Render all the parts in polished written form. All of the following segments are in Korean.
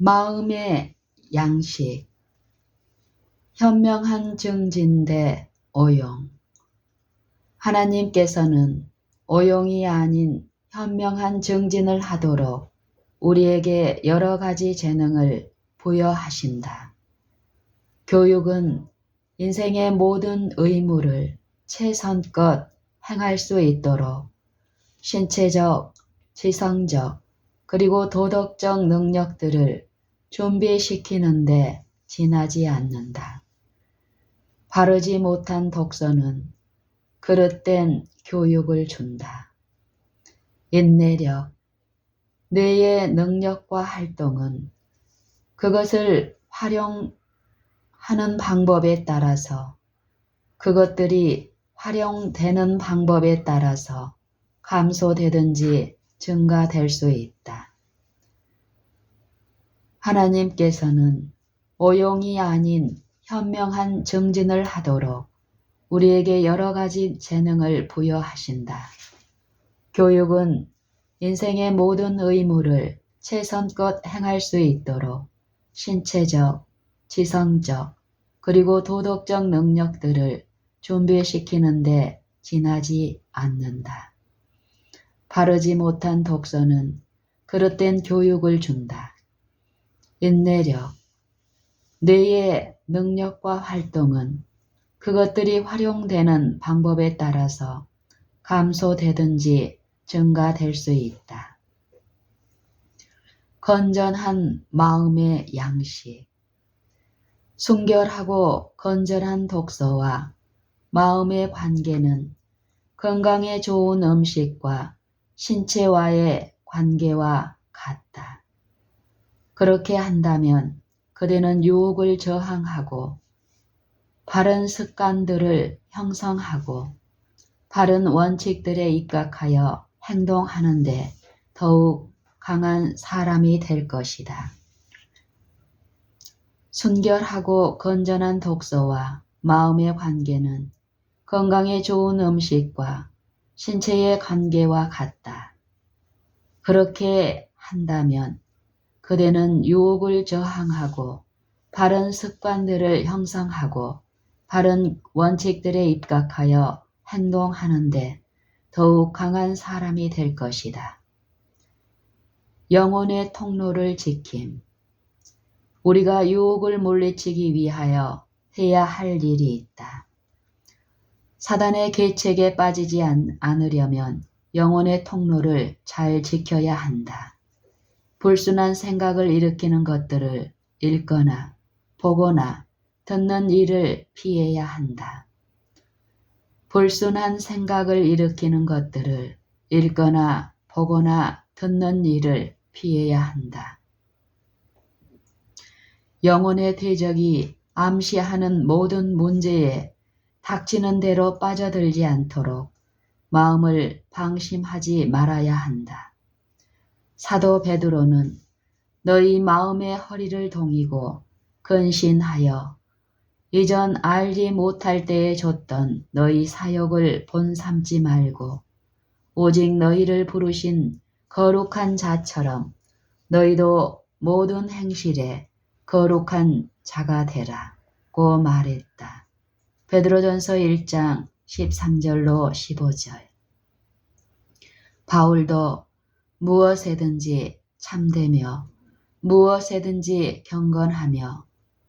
마음의 양식. 현명한 증진대 오용. 하나님께서는 오용이 아닌 현명한 증진을 하도록 우리에게 여러 가지 재능을 부여하신다. 교육은 인생의 모든 의무를 최선껏 행할 수 있도록 신체적, 지성적, 그리고 도덕적 능력들을 준비시키는데 지나지 않는다. 바르지 못한 독서는 그릇된 교육을 준다. 인내력, 뇌의 능력과 활동은 그것을 활용하는 방법에 따라서 그것들이 활용되는 방법에 따라서 감소되든지 증가될 수 있다. 하나님께서는 오용이 아닌 현명한 증진을 하도록 우리에게 여러 가지 재능을 부여하신다. 교육은 인생의 모든 의무를 최선껏 행할 수 있도록 신체적, 지성적, 그리고 도덕적 능력들을 준비시키는데 지나지 않는다. 바르지 못한 독서는 그릇된 교육을 준다. 인내력, 뇌의 능력과 활동은 그것들이 활용되는 방법에 따라서 감소되든지 증가될 수 있다. 건전한 마음의 양식. 순결하고 건전한 독서와 마음의 관계는 건강에 좋은 음식과 신체와의 관계와 같다. 그렇게 한다면 그대는 유혹을 저항하고 바른 습관들을 형성하고 바른 원칙들에 입각하여 행동하는데 더욱 강한 사람이 될 것이다. 순결하고 건전한 독서와 마음의 관계는 건강에 좋은 음식과 신체의 관계와 같다. 그렇게 한다면 그대는 유혹을 저항하고 바른 습관들을 형성하고 바른 원칙들에 입각하여 행동하는데 더욱 강한 사람이 될 것이다. 영혼의 통로를 지킴. 우리가 유혹을 물리치기 위하여 해야 할 일이 있다. 사단의 계책에 빠지지 않으려면 영혼의 통로를 잘 지켜야 한다. 불순한 생각을 일으키는 것들을 읽거나 보거나 듣는 일을 피해야 한다. 불순한 생각을 일으키는 것들을 읽거나 보거나 듣는 일을 피해야 한다. 영혼의 대적이 암시하는 모든 문제에 닥치는 대로 빠져들지 않도록 마음을 방심하지 말아야 한다. 사도 베드로는 너희 마음의 허리를 동이고 근신하여 이전 알지 못할 때에 줬던 너희 사역을 본삼지 말고 오직 너희를 부르신 거룩한 자처럼 너희도 모든 행실에 거룩한 자가 되라고 말했다. 베드로전서 1장 13절로 15절. 바울도 무엇에든지 참되며 무엇에든지 경건하며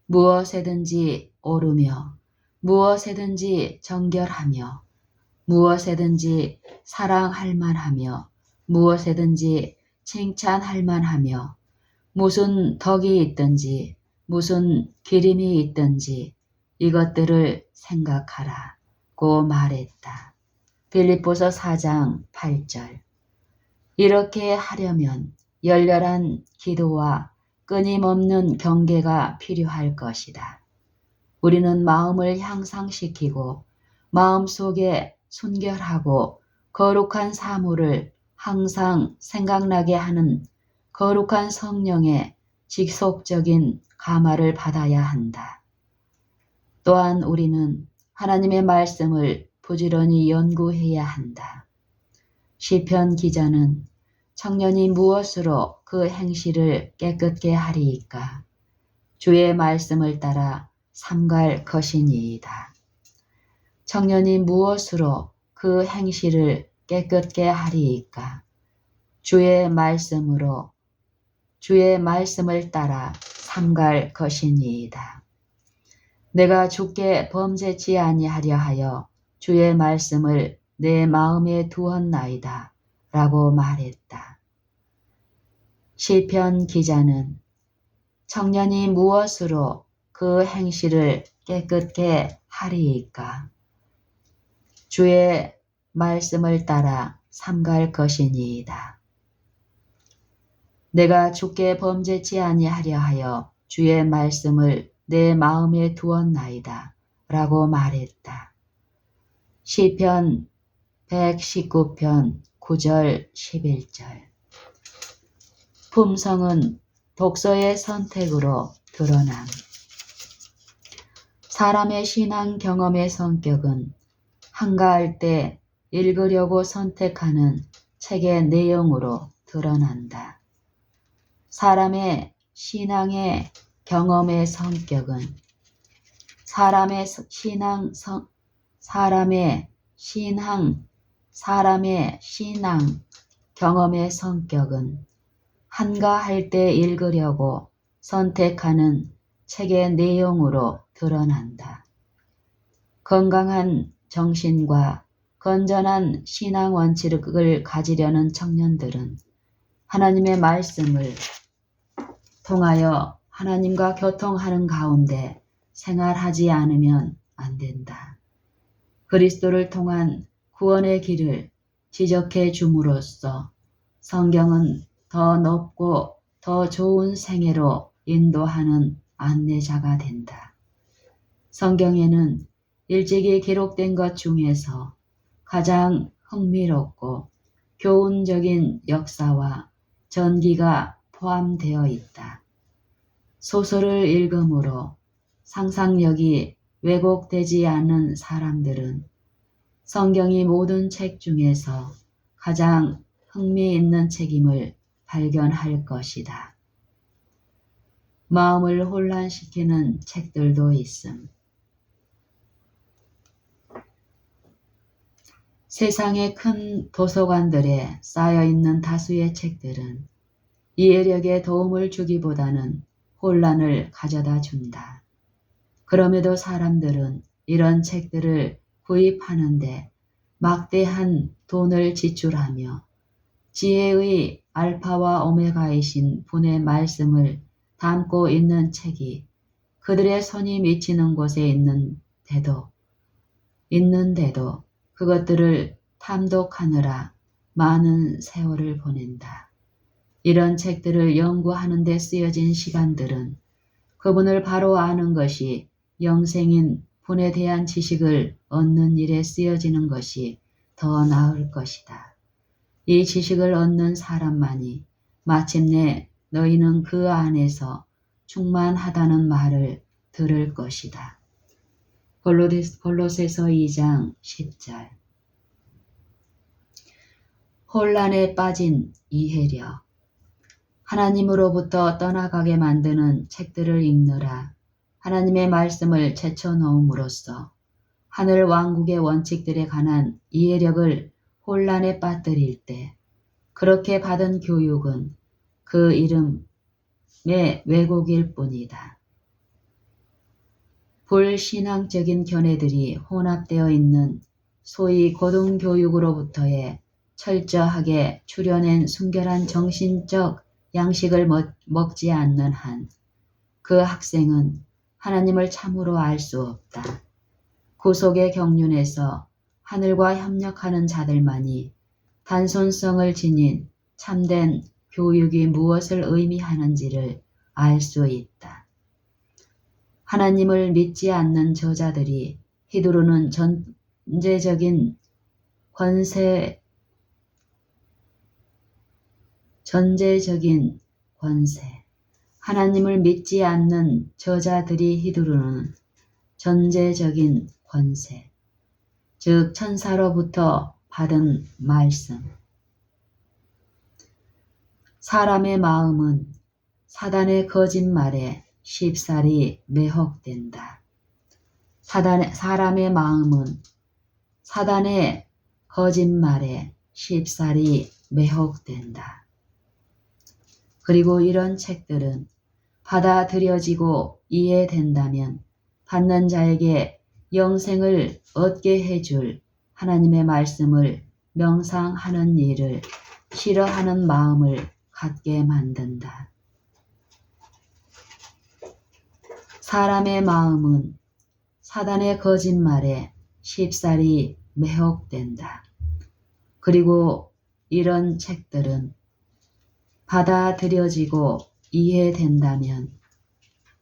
무엇에든지 옳으며 무엇에든지 정결하며 무엇에든지 사랑할 만하며 무엇에든지 칭찬할 만하며 무슨 덕이 있든지 무슨 기림이 있든지 이것들을 생각하라고 말했다. 빌립보서 4장 8절. 이렇게 하려면 열렬한 기도와 끊임없는 경계가 필요할 것이다. 우리는 마음을 향상시키고 마음속에 순결하고 거룩한 사물을 항상 생각나게 하는 거룩한 성령의 지속적인 감화를 받아야 한다. 또한 우리는 하나님의 말씀을 부지런히 연구해야 한다. 시편 기자는 청년이 무엇으로 그 행실을 깨끗게 하리이까 주의 말씀을 따라 삼갈 것이니이다. 청년이 무엇으로 그 행실을 깨끗게 하리이까 주의 말씀으로 주의 말씀을 따라 삼갈 것이니이다. 내가 주께 범죄치 아니하려 하여 주의 말씀을 내 마음에 두었나이다 라고 말했다. 시편 기자는 청년이 무엇으로 그 행실을 깨끗게 하리이까 주의 말씀을 따라 삼갈 것이니이다. 내가 주께 범죄치 아니하려 하여 주의 말씀을 내 마음에 두었나이다 라고 말했다. 시편 119편 9절 11절. 품성은 독서의 선택으로 드러남. 사람의 신앙 경험의 성격은 한가할 때 읽으려고 선택하는 책의 내용으로 드러난다. 사람의 신앙의 경험의 성격은 사람의 신앙 경험의 성격은 한가할 때 읽으려고 선택하는 책의 내용으로 드러난다. 건강한 정신과 건전한 신앙 원칙을 가지려는 청년들은 하나님의 말씀을 통하여 하나님과 교통하는 가운데 생활하지 않으면 안 된다. 그리스도를 통한 구원의 길을 지적해 줌으로써 성경은 더 높고 더 좋은 생애로 인도하는 안내자가 된다. 성경에는 일찍이 기록된 것 중에서 가장 흥미롭고 교훈적인 역사와 전기가 포함되어 있다. 소설을 읽음으로 상상력이 왜곡되지 않은 사람들은 성경이 모든 책 중에서 가장 흥미있는 책임을 발견할 것이다. 마음을 혼란시키는 책들도 있음. 세상의 큰 도서관들에 쌓여있는 다수의 책들은 이해력에 도움을 주기보다는 혼란을 가져다 준다. 그럼에도 사람들은 이런 책들을 구입하는데 막대한 돈을 지출하며 지혜의 알파와 오메가이신 분의 말씀을 담고 있는 책이 그들의 손이 미치는 곳에 있는데도 그것들을 탐독하느라 많은 세월을 보낸다. 이런 책들을 연구하는 데 쓰여진 시간들은 그분을 바로 아는 것이 영생인 분에 대한 지식을 얻는 일에 쓰여지는 것이 더 나을 것이다. 이 지식을 얻는 사람만이 마침내 너희는 그 안에서 충만하다는 말을 들을 것이다. 골로새서 2장 10절. 혼란에 빠진 이해력. 하나님으로부터 떠나가게 만드는 책들을 읽느라 하나님의 말씀을 제쳐놓음으로써 하늘 왕국의 원칙들에 관한 이해력을 혼란에 빠뜨릴 때 그렇게 받은 교육은 그 이름의 왜곡일 뿐이다. 불신앙적인 견해들이 혼합되어 있는 소위 고등교육으로부터의 철저하게 추려낸 순결한 정신적 양식을 먹지 않는 한 그 학생은 하나님을 참으로 알 수 없다. 구속의 경륜에서 하늘과 협력하는 자들만이 단순성을 지닌 참된 교육이 무엇을 의미하는지를 알 수 있다. 하나님을 믿지 않는 저자들이 휘두르는 전제적인 권세, 하나님을 믿지 않는 저자들이 휘두르는 전제적인 권세, 즉 천사로부터 받은 말씀. 사람의 마음은 사단의 거짓말에 쉽사리 매혹된다. 사람의 마음은 사단의 거짓말에 쉽사리 매혹된다. 그리고 이런 책들은 받아들여지고 이해된다면 받는 자에게 영생을 얻게 해줄 하나님의 말씀을 명상하는 일을 싫어하는 마음을 갖게 만든다. 사람의 마음은 사단의 거짓말에 쉽사리 매혹된다. 그리고 이런 책들은 받아들여지고 이해된다면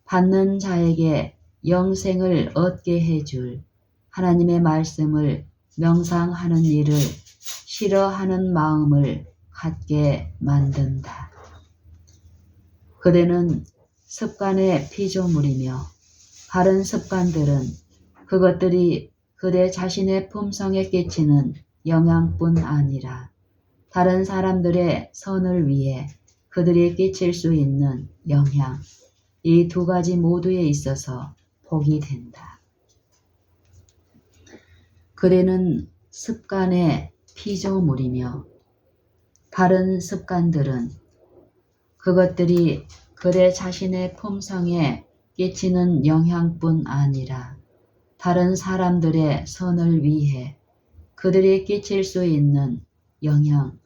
받는 자에게 영생을 얻게 해줄 하나님의 말씀을 명상하는 일을 싫어하는 마음을 갖게 만든다. 그대는 습관의 피조물이며 바른 습관들은 그것들이 그대 자신의 품성에 끼치는 영향뿐 아니라 다른 사람들의 선을 위해 그들이 끼칠 수 있는 영향, 이 두 가지 모두에 있어서 복이 된다. 그대는 습관의 피조물이며 바른 습관들은 그것들이 그대 자신의 품성에 끼치는 영향뿐 아니라 다른 사람들의 선을 위해 그들이 끼칠 수 있는 영향,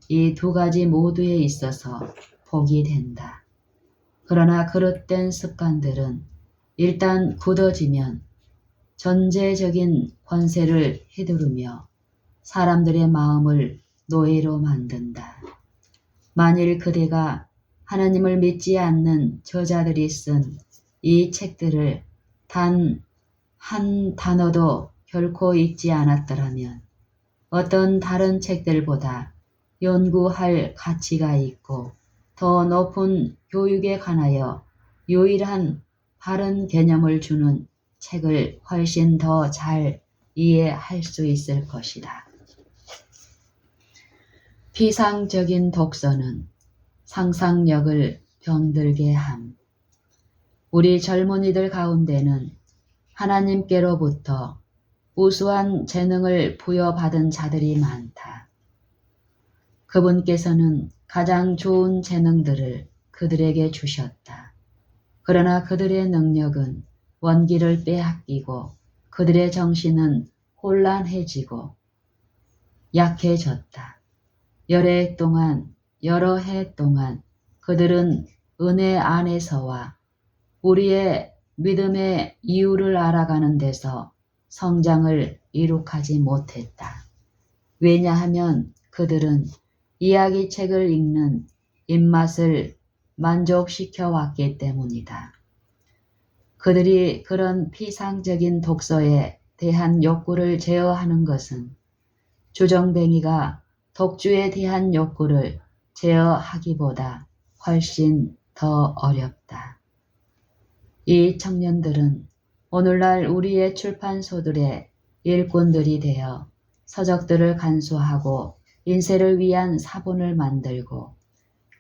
이 두 가지 모두에 있어서 복이 된다. 그러나 그릇된 습관들은 일단 굳어지면 전제적인 권세를 휘두르며 사람들의 마음을 노예로 만든다. 만일 그대가 하나님을 믿지 않는 저자들이 쓴 이 책들을 단 한 단어도 결코 읽지 않았더라면 어떤 다른 책들보다 연구할 가치가 있고 더 높은 교육에 관하여 유일한 바른 개념을 주는 책을 훨씬 더 잘 이해할 수 있을 것이다. 피상적인 독서는 상상력을 병들게 함. 우리 젊은이들 가운데는 하나님께로부터 우수한 재능을 부여받은 자들이 많다. 그분께서는 가장 좋은 재능들을 그들에게 주셨다. 그러나 그들의 능력은 원기를 빼앗기고 그들의 정신은 혼란해지고 약해졌다. 여러 해 동안 그들은 은혜 안에서와 우리의 믿음의 이유를 알아가는 데서 성장을 이룩하지 못했다. 왜냐하면 그들은 이야기책을 읽는 입맛을 만족시켜 왔기 때문이다. 그들이 그런 피상적인 독서에 대한 욕구를 제어하는 것은 주정뱅이가 독주에 대한 욕구를 제어하기보다 훨씬 더 어렵다. 이 청년들은 오늘날 우리의 출판소들의 일꾼들이 되어 서적들을 간수하고 인쇄를 위한 사본을 만들고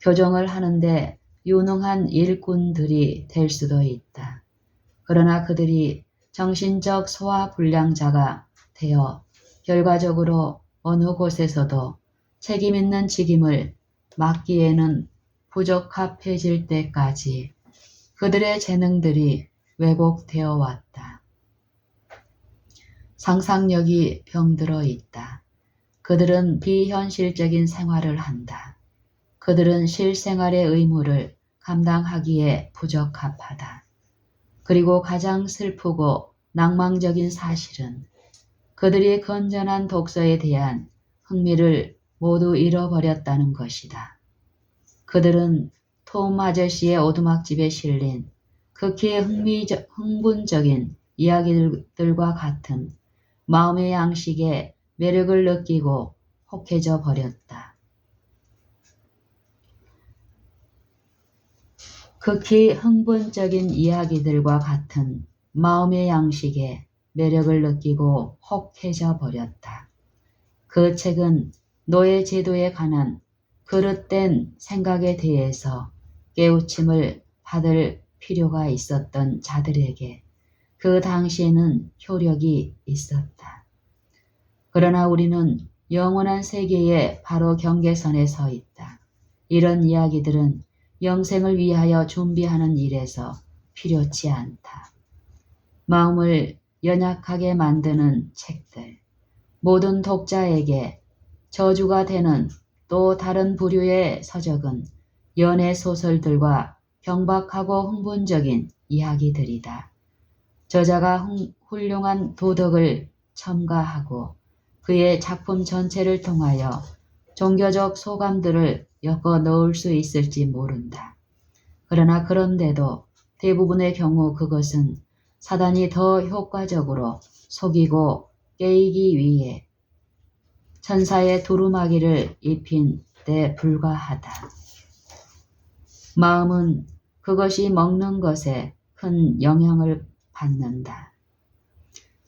교정을 하는데 유능한 일꾼들이 될 수도 있다. 그러나 그들이 정신적 소화불량자가 되어 결과적으로 어느 곳에서도 책임 있는 직임을 맡기에는 부적합해질 때까지 그들의 재능들이 왜곡되어 왔다. 상상력이 병들어 있다. 그들은 비현실적인 생활을 한다. 그들은 실생활의 의무를 감당하기에 부적합하다. 그리고 가장 슬프고 낭망적인 사실은 그들이 건전한 독서에 대한 흥미를 모두 잃어버렸다는 것이다. 그들은 톰 아저씨의 오두막집에 실린 극히 흥분적인 이야기들과 같은 마음의 양식에 매력을 느끼고 혹해져 버렸다. 극히 흥분적인 이야기들과 같은 마음의 양식에 매력을 느끼고 혹해져 버렸다. 그 책은 노예 제도에 관한 그릇된 생각에 대해서 깨우침을 받을 필요가 있었던 자들에게 그 당시에는 효력이 있었다. 그러나 우리는 영원한 세계의 바로 경계선에 서 있다. 이런 이야기들은 영생을 위하여 준비하는 일에서 필요치 않다. 마음을 연약하게 만드는 책들, 모든 독자에게 저주가 되는 또 다른 부류의 서적은 연애 소설들과 경박하고 흥분적인 이야기들이다. 저자가 훌륭한 도덕을 첨가하고 그의 작품 전체를 통하여 종교적 소감들을 엮어 넣을 수 있을지 모른다. 그러나 그런데도 대부분의 경우 그것은 사단이 더 효과적으로 속이고 깨이기 위해 천사의 두루마기를 입힌 데 불과하다. 마음은 그것이 먹는 것에 큰 영향을 받는다.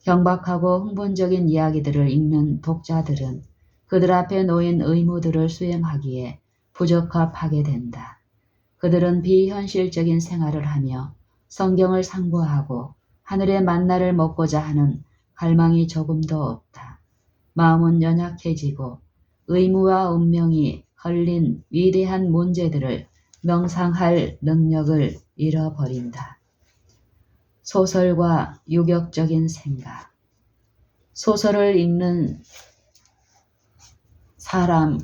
경박하고 흥분적인 이야기들을 읽는 독자들은 그들 앞에 놓인 의무들을 수행하기에 부적합하게 된다. 그들은 비현실적인 생활을 하며 성경을 상고하고 하늘의 만나를 먹고자 하는 갈망이 조금도 없다. 마음은 연약해지고 의무와 운명이 걸린 위대한 문제들을 명상할 능력을 잃어버린다. 소설과 유격적인 생각. 소설을 읽는 사람,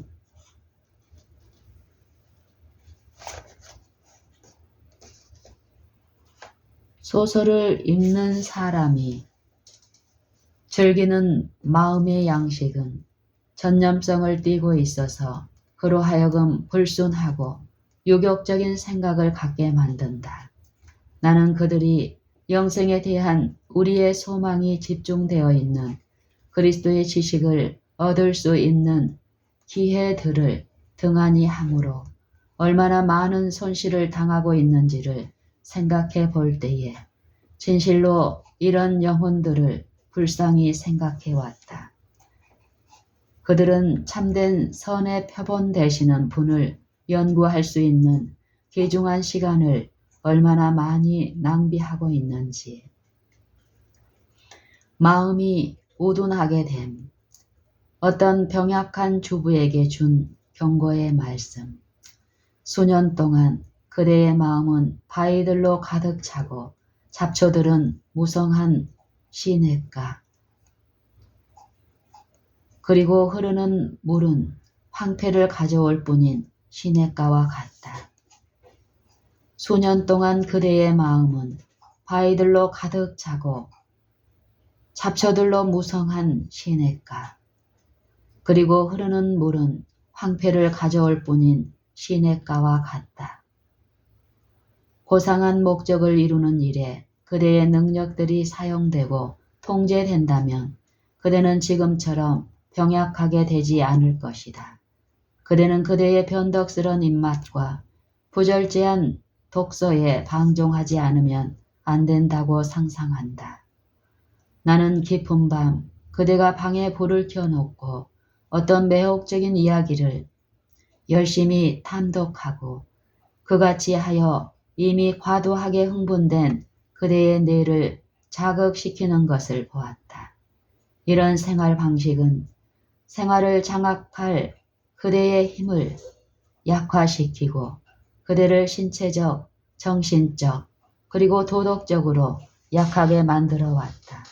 소설을 읽는 사람이 즐기는 마음의 양식은 전념성을 띠고 있어서 그로 하여금 불순하고 유격적인 생각을 갖게 만든다. 나는 그들이 영생에 대한 우리의 소망이 집중되어 있는 그리스도의 지식을 얻을 수 있는 기회들을 등한히 함으로 얼마나 많은 손실을 당하고 있는지를 생각해 볼 때에 진실로 이런 영혼들을 불쌍히 생각해 왔다. 그들은 참된 선의 표본 되시는 분을 연구할 수 있는 귀중한 시간을 얼마나 많이 낭비하고 있는지. 마음이 우둔하게 됨. 어떤 병약한 주부에게 준 경고의 말씀. 수년 동안 그대의 마음은 바위들로 가득 차고 잡초들은 무성한 시냇가, 그리고 흐르는 물은 황폐를 가져올 뿐인 시냇가와 같다. 수년 동안 그대의 마음은 바위들로 가득 차고 잡초들로 무성한 시냇가, 그리고 흐르는 물은 황폐를 가져올 뿐인 시냇가와 같다. 고상한 목적을 이루는 일에 그대의 능력들이 사용되고 통제된다면 그대는 지금처럼 병약하게 되지 않을 것이다. 그대는 그대의 변덕스런 입맛과 부절제한 독서에 방종하지 않으면 안 된다고 상상한다. 나는 깊은 밤 그대가 방에 불을 켜놓고 어떤 매혹적인 이야기를 열심히 탐독하고 그같이 하여 이미 과도하게 흥분된 그대의 뇌를 자극시키는 것을 보았다. 이런 생활 방식은 생활을 장악할 그대의 힘을 약화시키고 그대를 신체적, 정신적, 그리고 도덕적으로 약하게 만들어 왔다.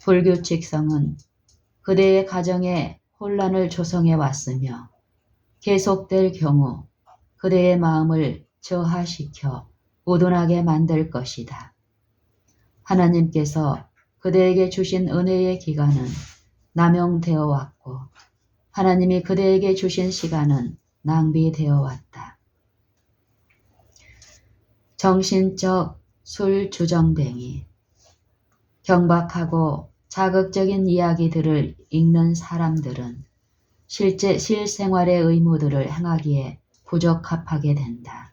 불규칙성은 그대의 가정에 혼란을 조성해 왔으며 계속될 경우 그대의 마음을 저하시켜 우둔하게 만들 것이다. 하나님께서 그대에게 주신 은혜의 기간은 남용되어 왔고 하나님이 그대에게 주신 시간은 낭비되어 왔다. 정신적 술주정뱅이. 경박하고 자극적인 이야기들을 읽는 사람들은 실생활의 의무들을 행하기에 부적합하게 된다.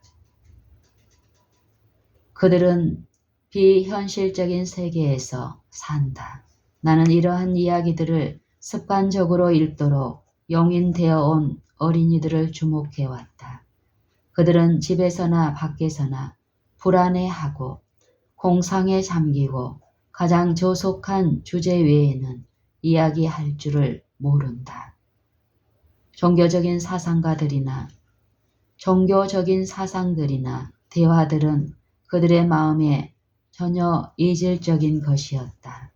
그들은 비현실적인 세계에서 산다. 나는 이러한 이야기들을 습관적으로 읽도록 용인되어 온 어린이들을 주목해왔다. 그들은 집에서나 밖에서나 불안해하고 공상에 잠기고 가장 조속한 주제 외에는 이야기할 줄을 모른다. 종교적인 사상들이나 대화들은 그들의 마음에 전혀 이질적인 것이었다.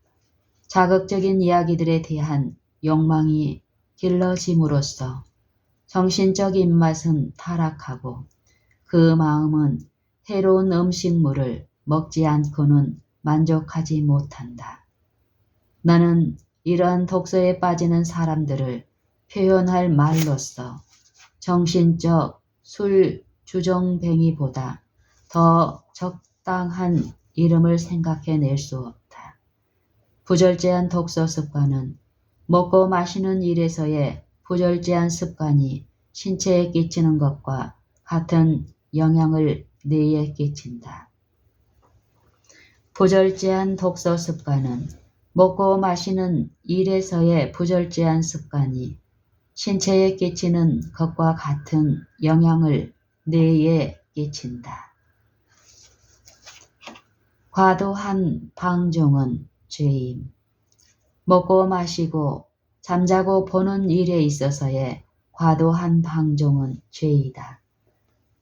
자극적인 이야기들에 대한 욕망이 길러짐으로써 정신적 입맛은 타락하고 그 마음은 새로운 음식물을 먹지 않고는 만족하지 못한다. 나는 이러한 독서에 빠지는 사람들을 표현할 말로써 정신적 술 주정뱅이보다 더 적당한 이름을 생각해낼 수 없다. 부절제한 독서 습관은 먹고 마시는 일에서의 부절제한 습관이 신체에 끼치는 것과 같은 영향을 뇌에 끼친다. 부절제한 독서 습관은 먹고 마시는 일에서의 부절제한 습관이 신체에 끼치는 것과 같은 영향을 뇌에 끼친다. 과도한 방종은 죄임. 먹고 마시고 잠자고 보는 일에 있어서의 과도한 방종은 죄이다.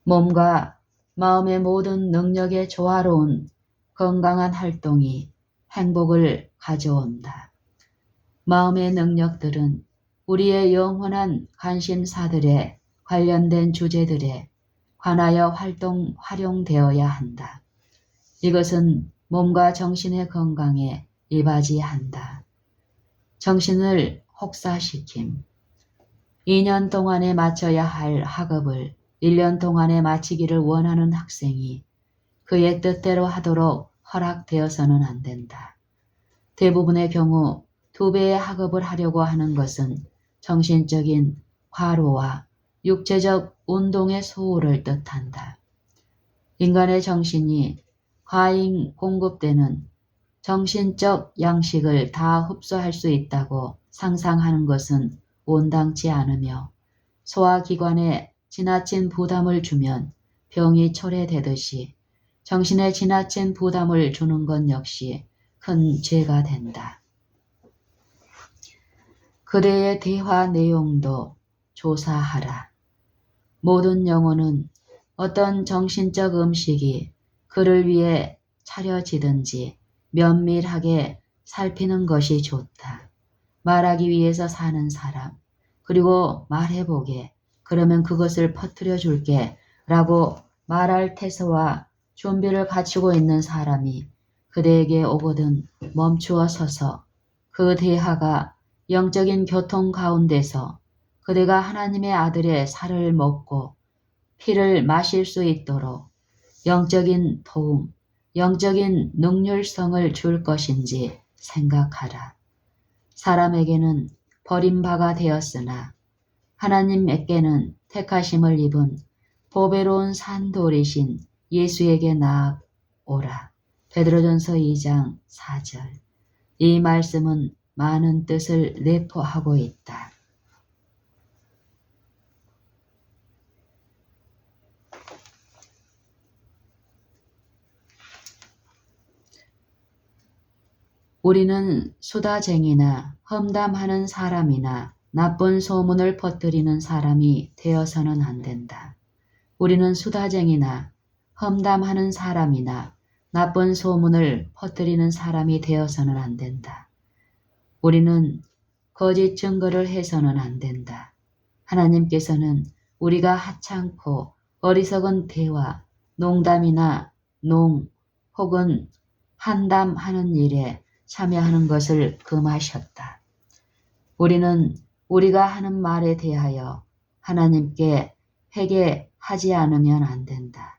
몸과 마음의 모든 능력의 조화로운 건강한 활동이 행복을 가져온다. 마음의 능력들은 우리의 영원한 관심사들에 관련된 주제들에 관하여 활용되어야 한다. 이것은 몸과 정신의 건강에 이바지한다. 정신을 혹사시킴. 2년 동안에 마쳐야 할 학업을 1년 동안에 마치기를 원하는 학생이 그의 뜻대로 하도록 허락되어서는 안 된다. 대부분의 경우 2배의 학업을 하려고 하는 것은 정신적인 과로와 육체적 운동의 소홀을 뜻한다. 인간의 정신이 과잉 공급되는 정신적 양식을 다 흡수할 수 있다고 상상하는 것은 온당치 않으며 소화기관에 지나친 부담을 주면 병이 초래되듯이 정신에 지나친 부담을 주는 것 역시 큰 죄가 된다. 그대의 대화 내용도 조사하라. 모든 영혼은 어떤 정신적 음식이 그를 위해 차려지든지 면밀하게 살피는 것이 좋다. 말하기 위해서 사는 사람, 그리고 말해보게, 그러면 그것을 퍼뜨려 줄게 라고 말할 태세와 준비를 갖추고 있는 사람이 그대에게 오거든 멈추어 서서 그 대화가 영적인 교통 가운데서 그대가 하나님의 아들의 살을 먹고 피를 마실 수 있도록 영적인 도움, 영적인 능률성을 줄 것인지 생각하라. 사람에게는 버림바가 되었으나 하나님에게는 택하심을 입은 보배로운 산돌이신 예수에게 나아오라. 베드로전서 2장 4절. 이 말씀은 많은 뜻을 내포하고 있다. 우리는 수다쟁이나 험담하는 사람이나 나쁜 소문을 퍼뜨리는 사람이 되어서는 안 된다. 우리는 수다쟁이나 험담하는 사람이나 나쁜 소문을 퍼뜨리는 사람이 되어서는 안 된다. 우리는 거짓 증거를 해서는 안 된다. 하나님께서는 우리가 하찮고 어리석은 대화, 농담이나 혹은 한담하는 일에 참여하는 것을 금하셨다. 우리는 우리가 하는 말에 대하여 하나님께 회개하지 않으면 안 된다.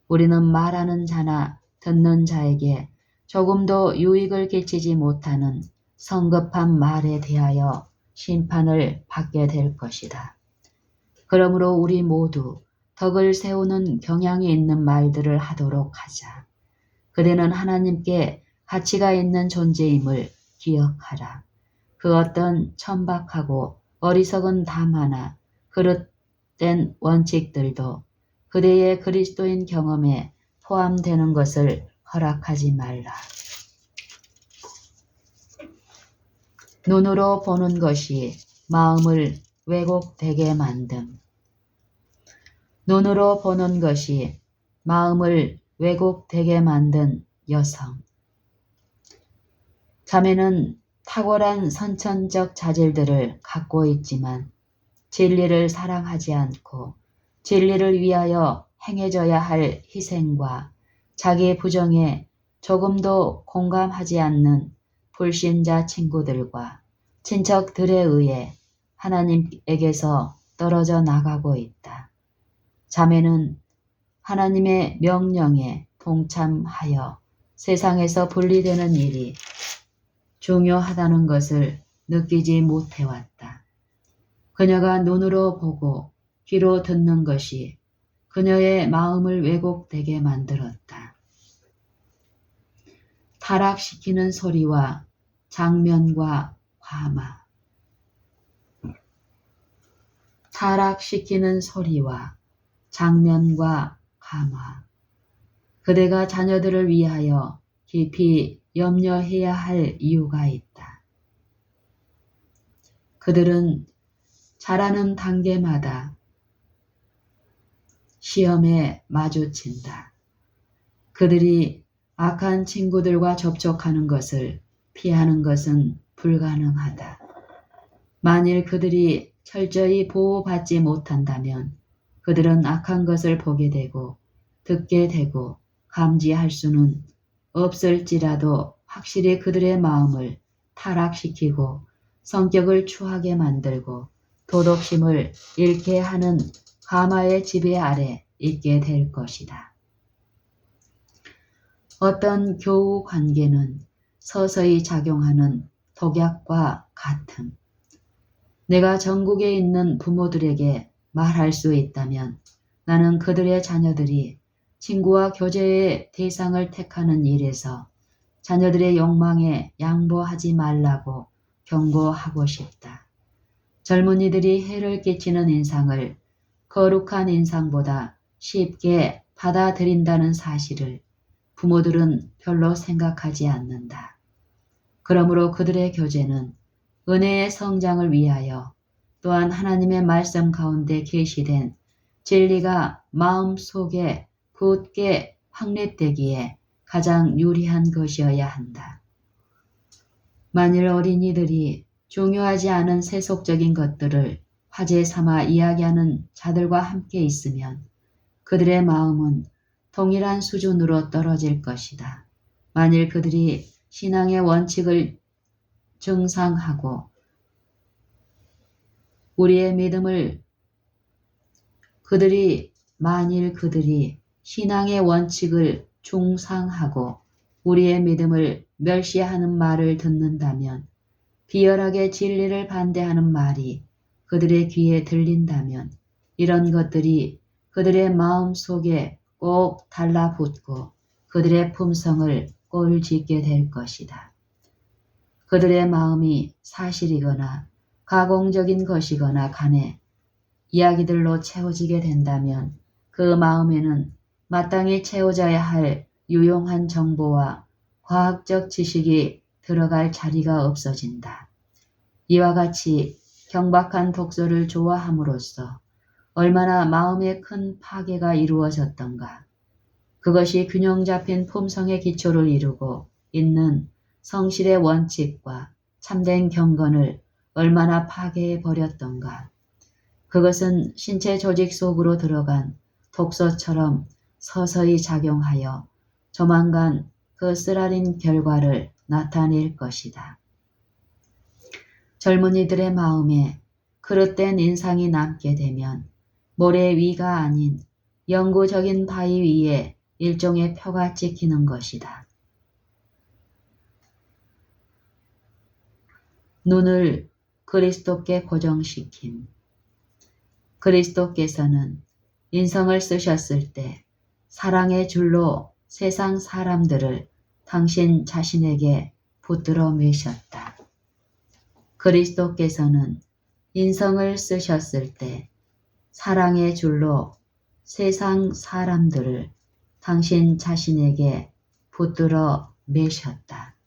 우리는 말하는 자나 듣는 자에게 조금도 유익을 끼치지 못하는 성급한 말에 대하여 심판을 받게 될 것이다. 그러므로 우리 모두 덕을 세우는 경향이 있는 말들을 하도록 하자. 그대는 하나님께 가치가 있는 존재임을 기억하라. 그 어떤 천박하고 어리석은 담화나 그릇된 원칙들도 그대의 그리스도인 경험에 포함되는 것을 허락하지 말라. 눈으로 보는 것이 마음을 왜곡되게 만듦. 눈으로 보는 것이 마음을 왜곡되게 만든 여성. 자매는 탁월한 선천적 자질들을 갖고 있지만 진리를 사랑하지 않고 진리를 위하여 행해져야 할 희생과 자기 부정에 조금도 공감하지 않는 불신자 친구들과 친척들에 의해 하나님에게서 떨어져 나가고 있다. 자매는 하나님의 명령에 동참하여 세상에서 분리되는 일이 중요하다는 것을 느끼지 못해왔다. 그녀가 눈으로 보고 귀로 듣는 것이 그녀의 마음을 왜곡되게 만들었다. 타락시키는 소리와 장면과 화마. 타락시키는 소리와 장면과 감화. 그대가 자녀들을 위하여 깊이 염려해야 할 이유가 있다. 그들은 자라는 단계마다 시험에 마주친다. 그들이 악한 친구들과 접촉하는 것을 피하는 것은 불가능하다. 만일 그들이 철저히 보호받지 못한다면 그들은 악한 것을 보게 되고 듣게 되고 감지할 수는 없을지라도 확실히 그들의 마음을 타락시키고 성격을 추하게 만들고 도덕심을 잃게 하는 가마의 지배 아래 있게 될 것이다. 어떤 교우 관계는 서서히 작용하는 독약과 같음. 내가 전국에 있는 부모들에게 말할 수 있다면 나는 그들의 자녀들이 친구와 교제의 대상을 택하는 일에서 자녀들의 욕망에 양보하지 말라고 경고하고 싶다. 젊은이들이 해를 끼치는 인상을 거룩한 인상보다 쉽게 받아들인다는 사실을 부모들은 별로 생각하지 않는다. 그러므로 그들의 교제는 은혜의 성장을 위하여 또한 하나님의 말씀 가운데 계시된 진리가 마음속에 굳게 확립되기에 가장 유리한 것이어야 한다. 만일 어린이들이 중요하지 않은 세속적인 것들을 화제 삼아 이야기하는 자들과 함께 있으면 그들의 마음은 동일한 수준으로 떨어질 것이다. 만일 그들이 신앙의 원칙을 증상하고 우리의 믿음을 만일 그들이 신앙의 원칙을 중상하고 우리의 믿음을 멸시하는 말을 듣는다면 비열하게 진리를 반대하는 말이 그들의 귀에 들린다면 이런 것들이 그들의 마음 속에 꼭 달라붙고 그들의 품성을 꼴짓게 될 것이다. 그들의 마음이 사실이거나 가공적인 것이거나 간에 이야기들로 채워지게 된다면 그 마음에는 마땅히 채워져야 할 유용한 정보와 과학적 지식이 들어갈 자리가 없어진다. 이와 같이 경박한 독서를 좋아함으로써 얼마나 마음에 큰 파괴가 이루어졌던가. 그것이 균형 잡힌 품성의 기초를 이루고 있는 성실의 원칙과 참된 경건을 얼마나 파괴해 버렸던가. 그것은 신체 조직 속으로 들어간 독소처럼 서서히 작용하여 조만간 그 쓰라린 결과를 나타낼 것이다. 젊은이들의 마음에 그릇된 인상이 남게 되면 모래 위가 아닌 영구적인 바위 위에 일종의 표가 찍히는 것이다. 눈을 그리스도께 고정시킴. 그리스도께서는 인성을 쓰셨을 때 사랑의 줄로 세상 사람들을 당신 자신에게 붙들어 매셨다. 그리스도께서는 인성을 쓰셨을 때 사랑의 줄로 세상 사람들을 당신 자신에게 붙들어 매셨다.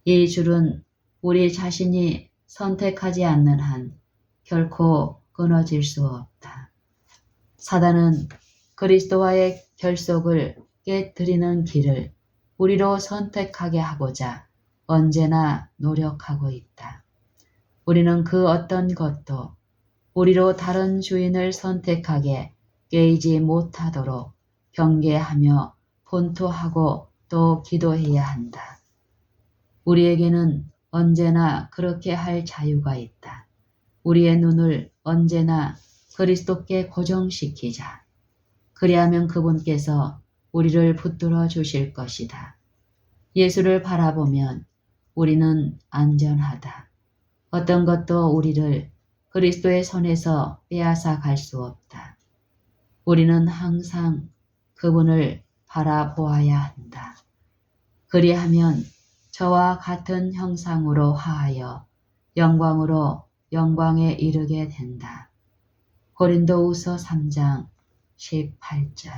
이 줄은 우리 자신이 선택하지 않는 한 결코 끊어질 수 없다. 사단은 그리스도와의 결속을 깨뜨리는 길을 우리로 선택하게 하고자 언제나 노력하고 있다. 우리는 그 어떤 것도 우리로 다른 주인을 선택하게 깨이지 못하도록 경계하며 본토하고 또 기도해야 한다. 우리에게는 언제나 그렇게 할 자유가 있다. 우리의 눈을 언제나 그리스도께 고정시키자. 그리하면 그분께서 우리를 붙들어 주실 것이다. 예수를 바라보면 우리는 안전하다. 어떤 것도 우리를 그리스도의 손에서 빼앗아 갈 수 없다. 우리는 항상 그분을 바라보아야 한다. 그리하면 저와 같은 형상으로 화하여 영광으로 영광에 이르게 된다. 고린도후서 3장 18절.